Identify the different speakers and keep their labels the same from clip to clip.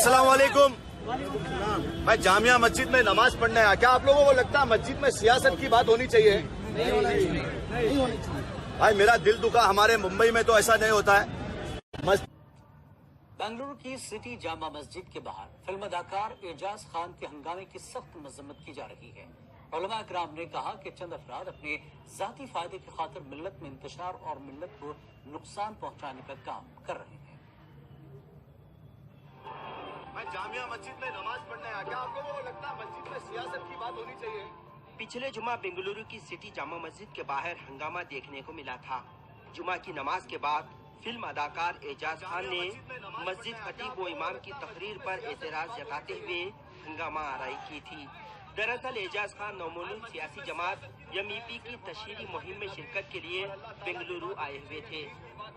Speaker 1: अस्सलाम वालेकुम। मैं जामिया मस्जिद में नमाज पढ़ने आया। क्या आप लोगों को लगता है मस्जिद में सियासत की बात होनी चाहिए? नहीं होनी चाहिए। भाई मेरा दिल दुखा, हमारे मुंबई में तो ऐसा नहीं होता है।
Speaker 2: बेंगलुरु की सिटी जामा मस्जिद के बाहर फिल्म अदाकार एजाज खान के हंगामे की सख्त मजम्मत की जा रही है। उलमा इकराम ने कहा कि चंद अफराद अपने जाती फायदे की खातिर मिल्लत में इंतशार और मिल्लत को नुकसान पहुंचाने का काम कर रहे हैं।
Speaker 1: मैं जामिया मस्जिद में नमाज पढ़ने आया। क्या आप लोगों को लगता है मस्जिद में सियासत की बात होनी चाहिए?
Speaker 3: पिछले जुमा बेंगलुरु की सिटी जामा मस्जिद के बाहर हंगामा देखने को मिला था। जुमा की नमाज के बाद फिल्म अदाकार एजाज खान ने मस्जिद खतीब व इमाम की तकरीर पर एतराज जताते हुए हंगामा आराई की थी। दरअसल एजाज खान नौमुनूद सियासी जमात एमईपी की तशहीरी मुहिम में शिरकत के लिए बेंगलुरु आए हुए थे।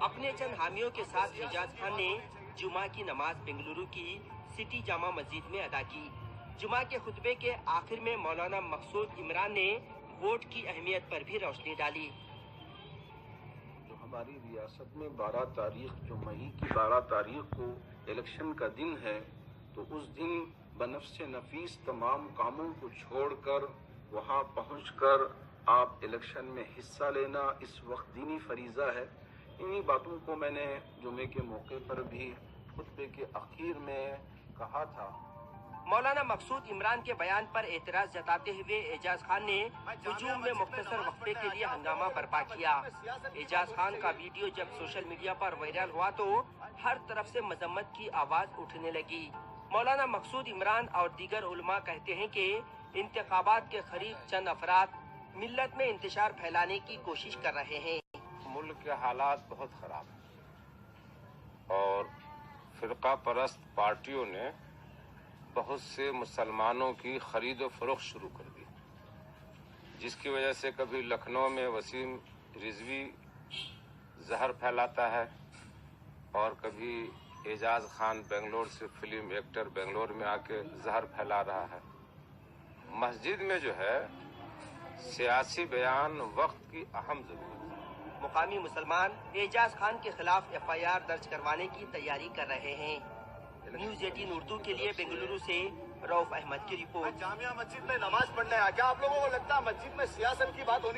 Speaker 3: अपने चंद हामियों के साथ एजाज खान ने जुमा की नमाज बेंगलुरु की सिटी जामा मस्जिद में अदा की। जुमा के खुतबे के आखिर में मौलाना मकसूद इमरान ने वोट की अहमियत पर भी रोशनी डाली।
Speaker 4: जो हमारी रियासत में 12 तारीख, जो मई की 12 तारीख को इलेक्शन का दिन है, तो उस दिन बनफ्से नफीस तमाम कामों को छोड़कर वहां पहुंचकर आप इलेक्शन में हिस्सा लेना इस वक्त दीनी फरीजा है। इन्हीं बातों को मैंने जुमे के मौके पर भी खुतबे के आखिर में कहा था।
Speaker 3: मौलाना मकसूद इमरान के बयान पर एतराज जताते हुए एजाज खान ने हुजूम में मुख्तसर वक्फे के लिए हंगामा बर्पा किया। एजाज खान का वीडियो जब सोशल मीडिया पर वायरल हुआ तो हर तरफ से मजम्मत की आवाज उठने लगी। मौलाना मकसूद इमरान और दीगर उलमा कहते हैं कि इंतखाबात के करीब चंद अफराद मिल्लत में इंतशार फैलाने की कोशिश कर रहे हैं।
Speaker 4: मुल्क के हालात बहुत खराब हैं और फिरका परस्त पार्टियों ने बहुत से मुसलमानों की खरीद व फरोख्त शुरू कर दी, जिसकी वजह से कभी लखनऊ में वसीम रिजवी जहर फैलाता है और कभी एजाज खान बेंगलोर से फिल्म एक्टर बेंगलोर में आके जहर फैला रहा है। मस्जिद में जो है सियासी बयान वक्त की अहम जरूरत है।
Speaker 3: मुकामी मुसलमान एजाज खान के खिलाफ FIR दर्ज करवाने की तैयारी कर रहे हैं। न्यूज़ 18 उर्दू के लिए बेंगलुरु से रऊफ अहमद की रिपोर्ट।
Speaker 1: जामिया मस्जिद में नमाज पढ़ने आया। क्या आप लोगों को लगता है मस्जिद में सियासत की बात होनी